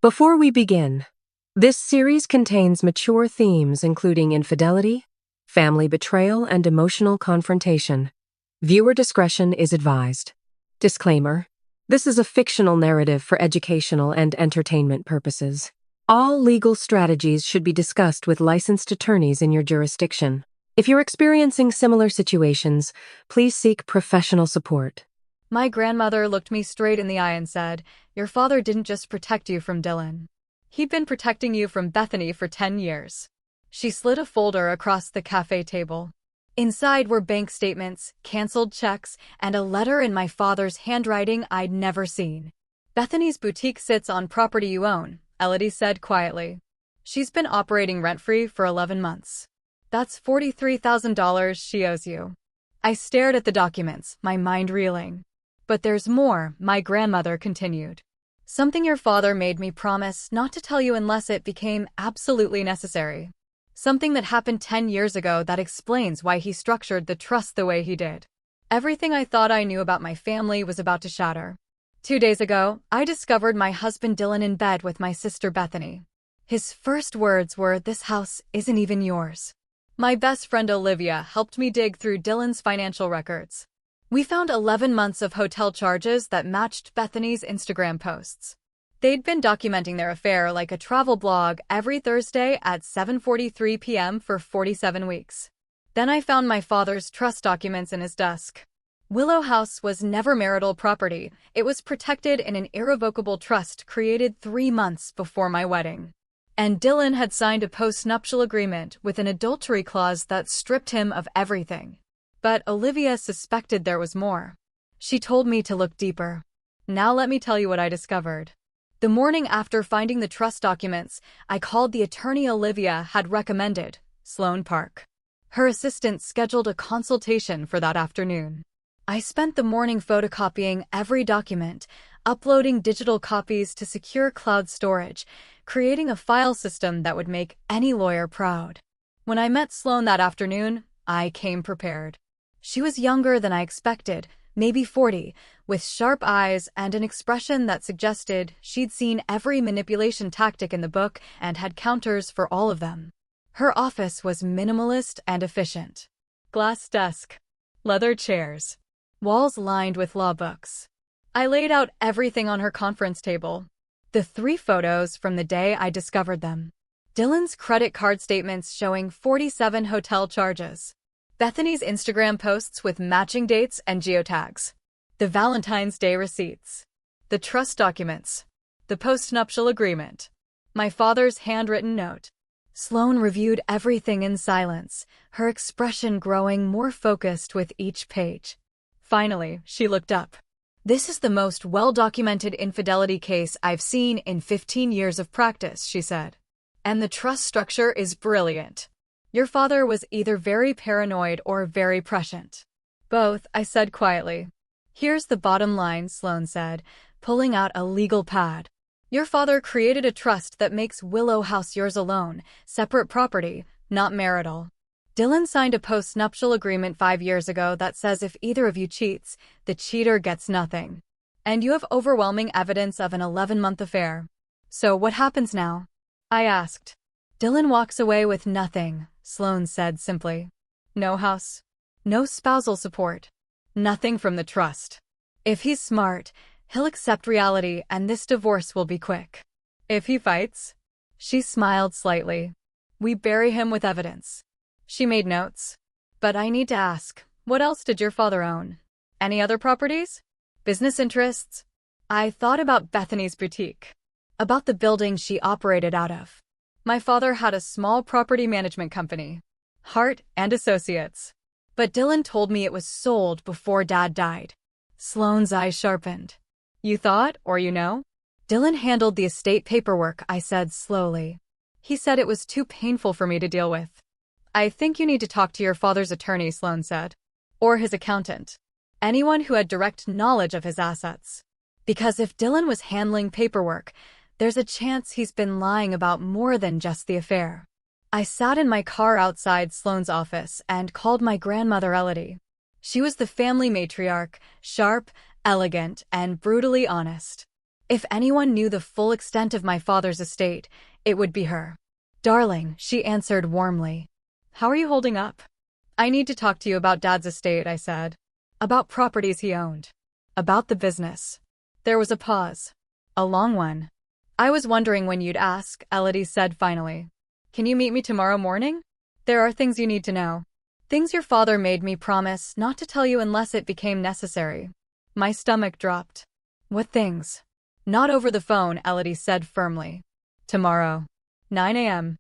Before we begin, this series contains mature themes including infidelity, family betrayal, and emotional confrontation. Viewer discretion is advised. Disclaimer: this is a fictional narrative for educational and entertainment purposes. All legal strategies should be discussed with licensed attorneys in your jurisdiction. If you're experiencing similar situations, please seek professional support. My grandmother looked me straight in the eye and said, "Your father didn't just protect you from Dylan. He'd been protecting you from Bethany for 10 years. She slid a folder across the cafe table. Inside were bank statements, canceled checks, and a letter in my father's handwriting I'd never seen. "Bethany's boutique sits on property you own," Elodie said quietly. "She's been operating rent-free for 11 months. That's $43,000 she owes you." I stared at the documents, my mind reeling. "But there's more," my grandmother continued. "Something your father made me promise not to tell you unless it became absolutely necessary. Something that happened 10 years ago that explains why he structured the trust the way he did." Everything I thought I knew about my family was about to shatter. 2 days ago, I discovered my husband Dylan in bed with my sister Bethany. His first words were, "This house isn't even yours." My best friend Olivia helped me dig through Dylan's financial records. We found 11 months of hotel charges that matched Bethany's Instagram posts. They'd been documenting their affair like a travel blog every Thursday at 7:43 p.m. for 47 weeks. Then I found my father's trust documents in his desk. Willow House was never marital property. It was protected in an irrevocable trust created 3 months before my wedding. And Dylan had signed a post-nuptial agreement with an adultery clause that stripped him of everything. But Olivia suspected there was more. She told me to look deeper. Now let me tell you what I discovered. The morning after finding the trust documents, I called the attorney Olivia had recommended, Sloane Park. Her assistant scheduled a consultation for that afternoon. I spent the morning photocopying every document, uploading digital copies to secure cloud storage, creating a file system that would make any lawyer proud. When I met Sloane that afternoon, I came prepared. She was younger than I expected, maybe 40, with sharp eyes and an expression that suggested she'd seen every manipulation tactic in the book and had counters for all of them. Her office was minimalist and efficient. Glass desk, leather chairs, walls lined with law books. I laid out everything on her conference table. The 3 photos from the day I discovered them. Dylan's credit card statements showing 47 hotel charges. Bethany's Instagram posts with matching dates and geotags. The Valentine's Day receipts. The trust documents. The post-nuptial agreement. My father's handwritten note. Sloane reviewed everything in silence, her expression growing more focused with each page. Finally, she looked up. "This is the most well-documented infidelity case I've seen in 15 years of practice," she said. "And the trust structure is brilliant. Your father was either very paranoid or very prescient." "Both," I said quietly. "Here's the bottom line," Sloane said, pulling out a legal pad. "Your father created a trust that makes Willow House yours alone, separate property, not marital. Dylan signed a post-nuptial agreement 5 years ago that says if either of you cheats, the cheater gets nothing. And you have overwhelming evidence of an 11-month affair. So what happens now?" I asked. "Dylan walks away with nothing," Sloane said simply. "No house, no spousal support, nothing from the trust. If he's smart, he'll accept reality and this divorce will be quick. If he fights," she smiled slightly, "we bury him with evidence." She made notes. "But I need to ask, what else did your father own? Any other properties? Business interests?" I thought about Bethany's boutique, about the building she operated out of. My father had a small property management company, Hart and Associates. But Dylan told me it was sold before Dad died. Sloane's eyes sharpened. "You thought, or you know?" "Dylan handled the estate paperwork," I said slowly. "He said it was too painful for me to deal with." "I think you need to talk to your father's attorney," Sloane said. "Or his accountant. Anyone who had direct knowledge of his assets. Because if Dylan was handling paperwork, there's a chance he's been lying about more than just the affair." I sat in my car outside Sloane's office and called my grandmother Elodie. She was the family matriarch, sharp, elegant, and brutally honest. If anyone knew the full extent of my father's estate, it would be her. Darling, she answered warmly. How are you holding up? I need to talk to you about Dad's estate, I said. About properties he owned. About the business. There was a pause. A long one. I was wondering when you'd ask, Elodie said finally. Can you meet me tomorrow morning? There are things you need to know. Things your father made me promise not to tell you unless it became necessary. My stomach dropped. What things? Not over the phone, Elodie said firmly. Tomorrow. 9 a.m.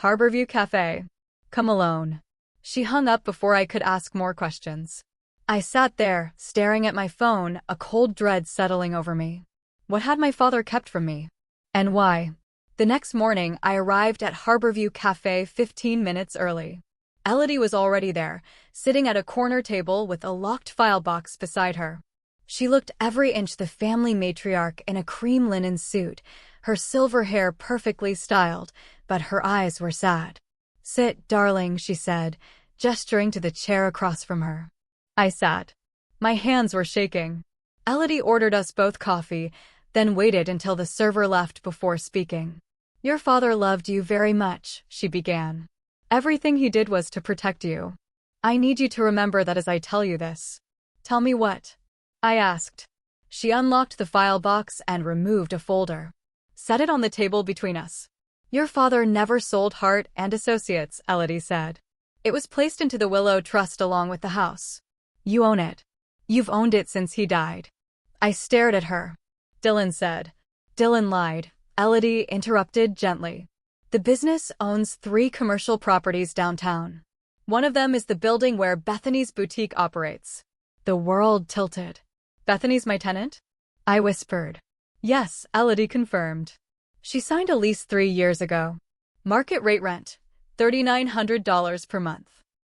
Harborview Cafe. Come alone. She hung up before I could ask more questions. I sat there, staring at my phone, a cold dread settling over me. What had my father kept from me? And why? The next morning, I arrived at Harborview Cafe 15 minutes early. Elodie was already there, sitting at a corner table with a locked file box beside her. She looked every inch the family matriarch in a cream linen suit, her silver hair perfectly styled, but her eyes were sad. Sit, darling, she said, gesturing to the chair across from her. I sat. My hands were shaking. Elodie ordered us both coffee, then waited until the server left before speaking. Your father loved you very much, she began. Everything he did was to protect you. I need you to remember that as I tell you this. Tell me what? I asked. She unlocked the file box and removed a folder. Set it on the table between us. Your father never sold Hart and Associates, Elodie said. It was placed into the Willow Trust along with the house. You own it. You've owned it since he died. I stared at her. Dylan said. Dylan lied, Elodie interrupted gently. The business owns 3 commercial properties downtown. One of them is the building where Bethany's boutique operates. The world tilted. Bethany's my tenant? I whispered. Yes, Elodie confirmed. She signed a lease 3 years ago. Market rate rent, $3,900 per month.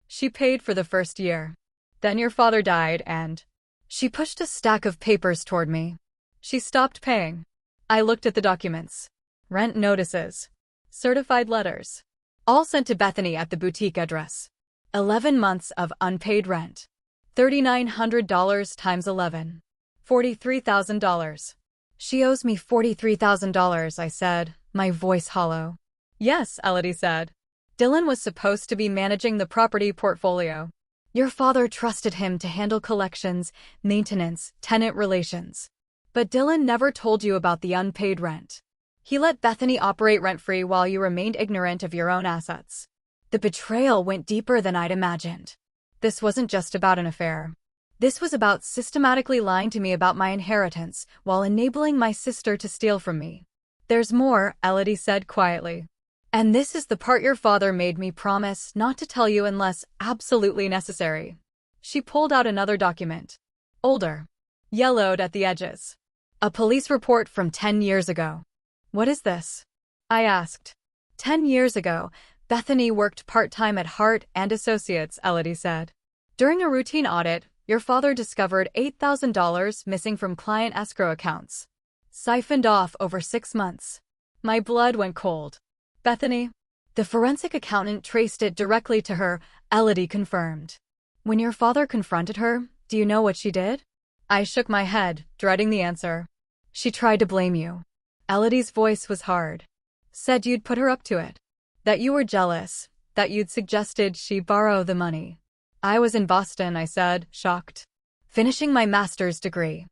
She paid for the first year. Then your father died and... She pushed a stack of papers toward me. She stopped paying. I looked at the documents. Rent notices. Certified letters. All sent to Bethany at the boutique address. 11 months of unpaid rent. $3,900 times 11. $43,000. She owes me $43,000, I said, my voice hollow. Yes, Elodie said. Dylan was supposed to be managing the property portfolio. Your father trusted him to handle collections, maintenance, tenant relations. But Dylan never told you about the unpaid rent. He let Bethany operate rent-free while you remained ignorant of your own assets. The betrayal went deeper than I'd imagined. This wasn't just about an affair. This was about systematically lying to me about my inheritance while enabling my sister to steal from me. There's more, Elodie said quietly. And this is the part your father made me promise not to tell you unless absolutely necessary. She pulled out another document. Older. Yellowed at the edges. A police report from 10 years ago. What is this? I asked. 10 years ago, Bethany worked part-time at Hart and Associates, Elodie said. During a routine audit, your father discovered $8,000 missing from client escrow accounts. Siphoned off over 6 months. My blood went cold. Bethany? The forensic accountant traced it directly to her, Elodie confirmed. When your father confronted her, do you know what she did? I shook my head, dreading the answer. She tried to blame you. Elodie's voice was hard. Said you'd put her up to it. That you were jealous. That you'd suggested she borrow the money. I was in Boston, I said, shocked. Finishing my master's degree.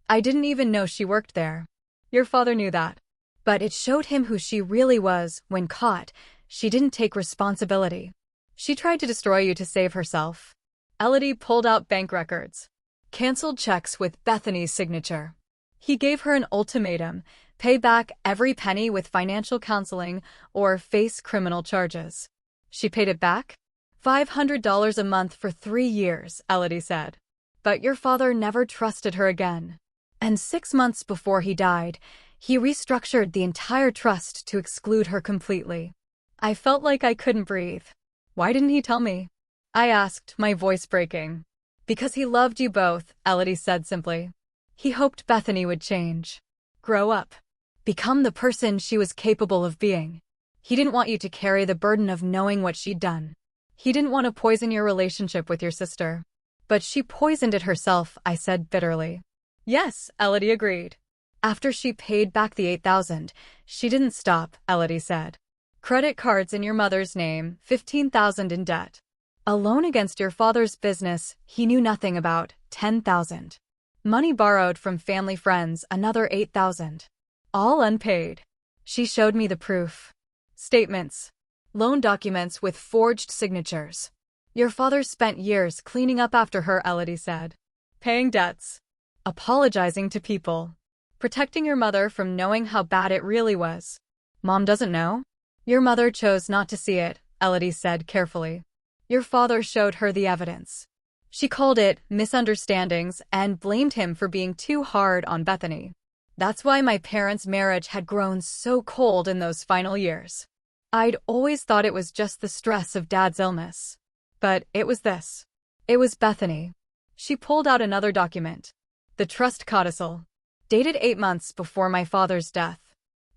I didn't even know she worked there. Your father knew that. But it showed him who she really was. When caught, she didn't take responsibility. She tried to destroy you to save herself. Elodie pulled out bank records. Canceled checks with Bethany's signature. He gave her an ultimatum, pay back every penny with financial counseling or face criminal charges. She paid it back? $500 a month for 3 years, Elodie said. But your father never trusted her again. And 6 months before he died, he restructured the entire trust to exclude her completely. I felt like I couldn't breathe. Why didn't he tell me? I asked, my voice breaking. Because he loved you both, Elodie said simply. He hoped Bethany would change. Grow up. Become the person she was capable of being. He didn't want you to carry the burden of knowing what she'd done. He didn't want to poison your relationship with your sister. But she poisoned it herself, I said bitterly. Yes, Elodie agreed. After she paid back the $8,000, she didn't stop, Elodie said. Credit cards in your mother's name, $15,000 in debt. A loan against your father's business he knew nothing about, $10,000. Money borrowed from family friends, another $8,000. All unpaid. She showed me the proof. Statements. Loan documents with forged signatures. Your father spent years cleaning up after her, Elodie said. Paying debts. Apologizing to people. Protecting your mother from knowing how bad it really was. Mom doesn't know? Your mother chose not to see it, Elodie said carefully. Your father showed her the evidence. She called it misunderstandings and blamed him for being too hard on Bethany. That's why my parents' marriage had grown so cold in those final years. I'd always thought it was just the stress of Dad's illness. But it was this. It was Bethany. She pulled out another document. The trust codicil. Dated 8 months before my father's death.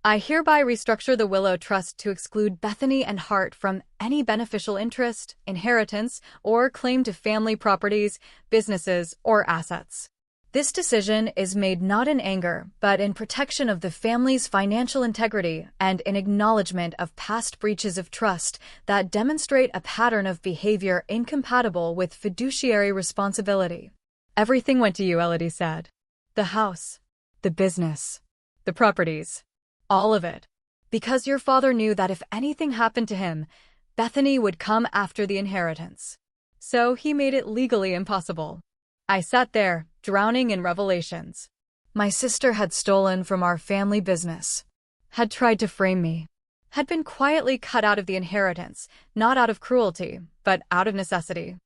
I hereby restructure the Willow Trust to exclude Bethany and Hart from any beneficial interest, inheritance, or claim to family properties, businesses, or assets. This decision is made not in anger, but in protection of the family's financial integrity and in acknowledgement of past breaches of trust that demonstrate a pattern of behavior incompatible with fiduciary responsibility. Everything went to you, Elodie said. The house, the business, the properties. All of it. Because your father knew that if anything happened to him, Bethany would come after the inheritance. So he made it legally impossible. I sat there, drowning in revelations. My sister had stolen from our family business. Had tried to frame me. Had been quietly cut out of the inheritance, not out of cruelty, but out of necessity.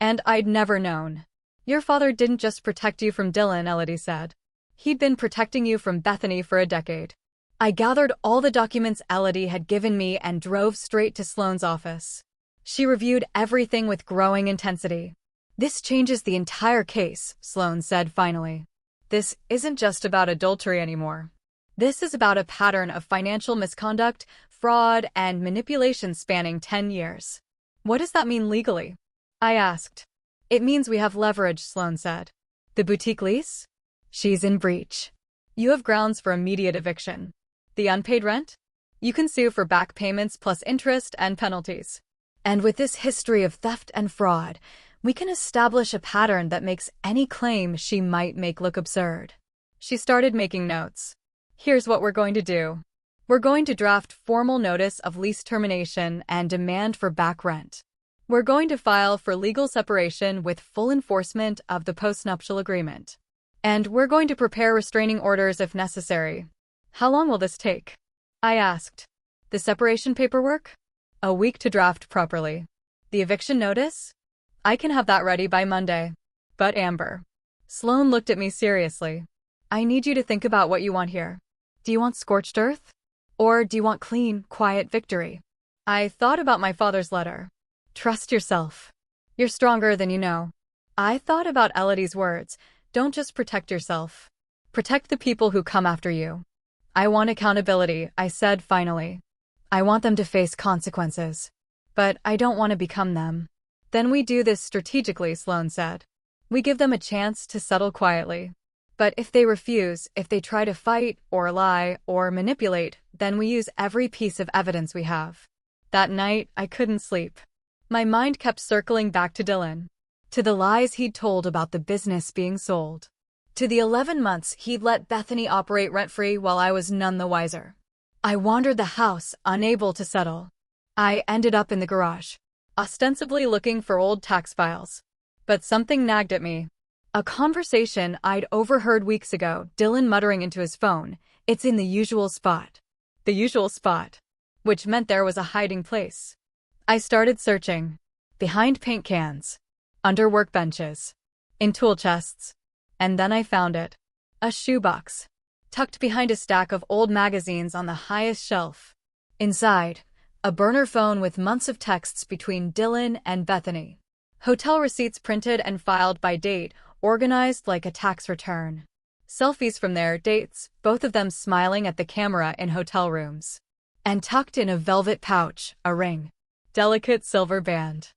And I'd never known. Your father didn't just protect you from Dylan, Elodie said. He'd been protecting you from Bethany for a decade. I gathered all the documents Elodie had given me and drove straight to Sloane's office. She reviewed everything with growing intensity. This changes the entire case, Sloane said finally. This isn't just about adultery anymore. This is about a pattern of financial misconduct, fraud, and manipulation spanning 10 years. What does that mean legally? I asked. It means we have leverage, Sloane said. The boutique lease? She's in breach. You have grounds for immediate eviction. The unpaid rent? You can sue for back payments plus interest and penalties. And with this history of theft and fraud, we can establish a pattern that makes any claim she might make look absurd. She started making notes. Here's what we're going to do. We're going to draft formal notice of lease termination and demand for back rent. We're going to file for legal separation with full enforcement of the postnuptial agreement. And we're going to prepare restraining orders if necessary. How long will this take? I asked. The separation paperwork? A week to draft properly. The eviction notice? I can have that ready by Monday. But Amber. Sloane looked at me seriously. I need you to think about what you want here. Do you want scorched earth? Or do you want clean, quiet victory? I thought about my father's letter. Trust yourself. You're stronger than you know. I thought about Elodie's words. Don't just protect yourself. Protect the people who come after you. I want accountability, I said finally. I want them to face consequences. But I don't want to become them. Then we do this strategically, Sloane said. We give them a chance to settle quietly. But if they refuse, if they try to fight, or lie, or manipulate, then we use every piece of evidence we have. That night, I couldn't sleep. My mind kept circling back to Dylan. To the lies he'd told about the business being sold. To the 11 months he'd let Bethany operate rent-free while I was none the wiser. I wandered the house, unable to settle. I ended up in the garage, ostensibly looking for old tax files. But something nagged at me. A conversation I'd overheard weeks ago, Dylan muttering into his phone, "It's in the usual spot." The usual spot. Which meant there was a hiding place. I started searching. Behind paint cans. Under workbenches. In tool chests. And then I found it. A shoebox. Tucked behind a stack of old magazines on the highest shelf. Inside, a burner phone with months of texts between Dylan and Bethany. Hotel receipts printed and filed by date, organized like a tax return. Selfies from their dates, both of them smiling at the camera in hotel rooms. And tucked in a velvet pouch, a ring. Delicate silver band.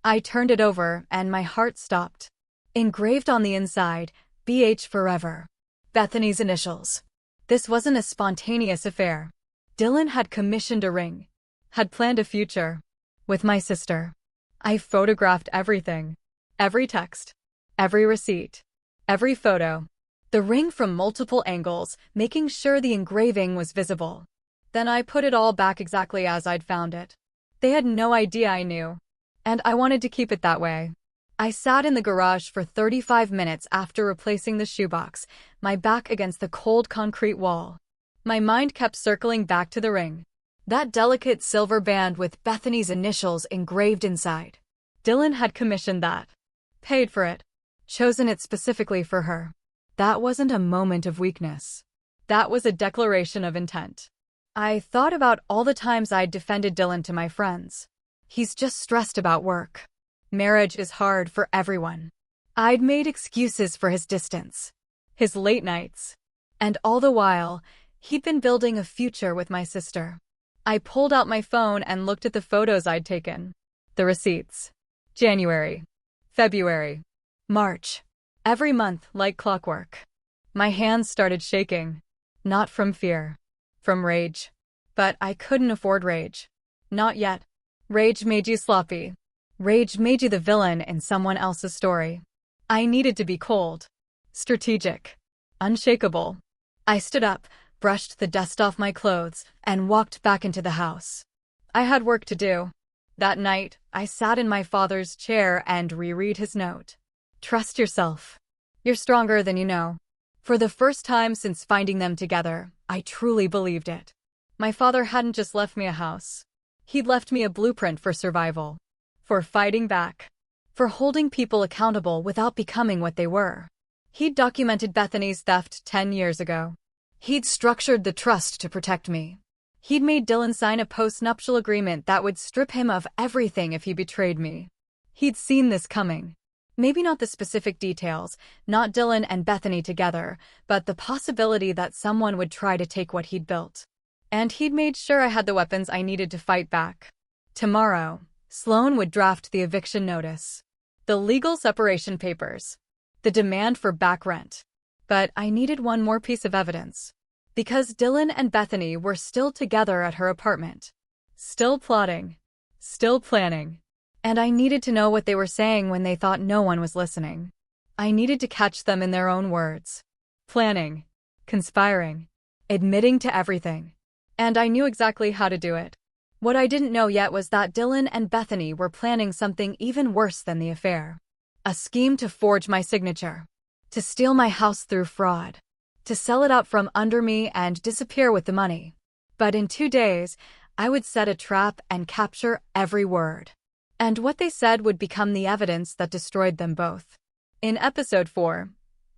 I turned it over and my heart stopped. Engraved on the inside, BH forever. Bethany's initials. This wasn't a spontaneous affair. Dylan had commissioned a ring, had planned a future. With my sister. I photographed everything. Every text. Every receipt. Every photo. The ring from multiple angles, making sure the engraving was visible. Then I put it all back exactly as I'd found it. They had no idea I knew. And I wanted to keep it that way. I sat in the garage for 35 minutes after replacing the shoebox, my back against the cold concrete wall. My mind kept circling back to the ring. That delicate silver band with Bethany's initials engraved inside. Dylan had commissioned that. Paid for it. Chosen it specifically for her. That wasn't a moment of weakness. That was a declaration of intent. I thought about all the times I'd defended Dylan to my friends. He's just stressed about work. Marriage is hard for everyone. I'd made excuses for his distance, his late nights. And all the while, he'd been building a future with my sister. I pulled out my phone and looked at the photos I'd taken. The receipts. January. February. March. Every month, like clockwork. My hands started shaking. Not from fear. From rage. But I couldn't afford rage. Not yet. Rage made you sloppy. Rage made you the villain in someone else's story. I needed to be cold. Strategic. Unshakable. I stood up, brushed the dust off my clothes, and walked back into the house. I had work to do. That night, I sat in my father's chair and reread his note. Trust yourself. You're stronger than you know. For the first time since finding them together, I truly believed it. My father hadn't just left me a house. He'd left me a blueprint for survival. For fighting back. For holding people accountable without becoming what they were. He'd documented Bethany's theft 10 years ago. He'd structured the trust to protect me. He'd made Dylan sign a post-nuptial agreement that would strip him of everything if he betrayed me. He'd seen this coming. Maybe not the specific details, not Dylan and Bethany together, but the possibility that someone would try to take what he'd built. And he'd made sure I had the weapons I needed to fight back. Tomorrow, Sloan would draft the eviction notice. The legal separation papers. The demand for back rent. But I needed one more piece of evidence. Because Dylan and Bethany were still together at her apartment. Still plotting. Still planning. And I needed to know what they were saying when they thought no one was listening. I needed to catch them in their own words. Planning. Conspiring. Admitting to everything. And I knew exactly how to do it. What I didn't know yet was that Dylan and Bethany were planning something even worse than the affair. A scheme to forge my signature. To steal my house through fraud. To sell it out from under me and disappear with the money. But in 2 days, I would set a trap and capture every word. And what they said would become the evidence that destroyed them both. In episode 4,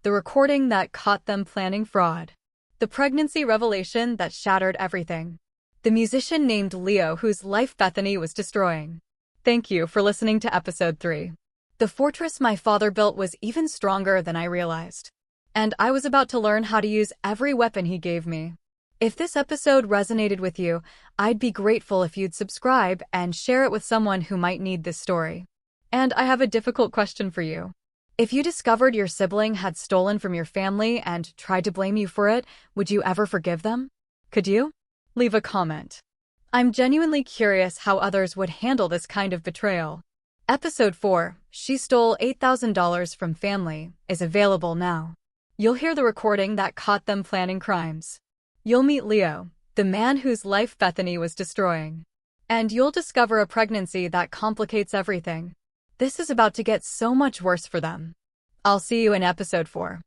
the recording that caught them planning fraud. The pregnancy revelation that shattered everything. The musician named Leo whose life Bethany was destroying. Thank you for listening to episode 3. The fortress my father built was even stronger than I realized. And I was about to learn how to use every weapon he gave me. If this episode resonated with you, I'd be grateful if you'd subscribe and share it with someone who might need this story. And I have a difficult question for you. If you discovered your sibling had stolen from your family and tried to blame you for it, would you ever forgive them? Could you? Leave a comment. I'm genuinely curious how others would handle this kind of betrayal. Episode 4, She Stole $8,000 from Family, is available now. You'll hear the recording that caught them planning crimes. You'll meet Leo, the man whose life Bethany was destroying. And you'll discover a pregnancy that complicates everything. This is about to get so much worse for them. I'll see you in episode 4.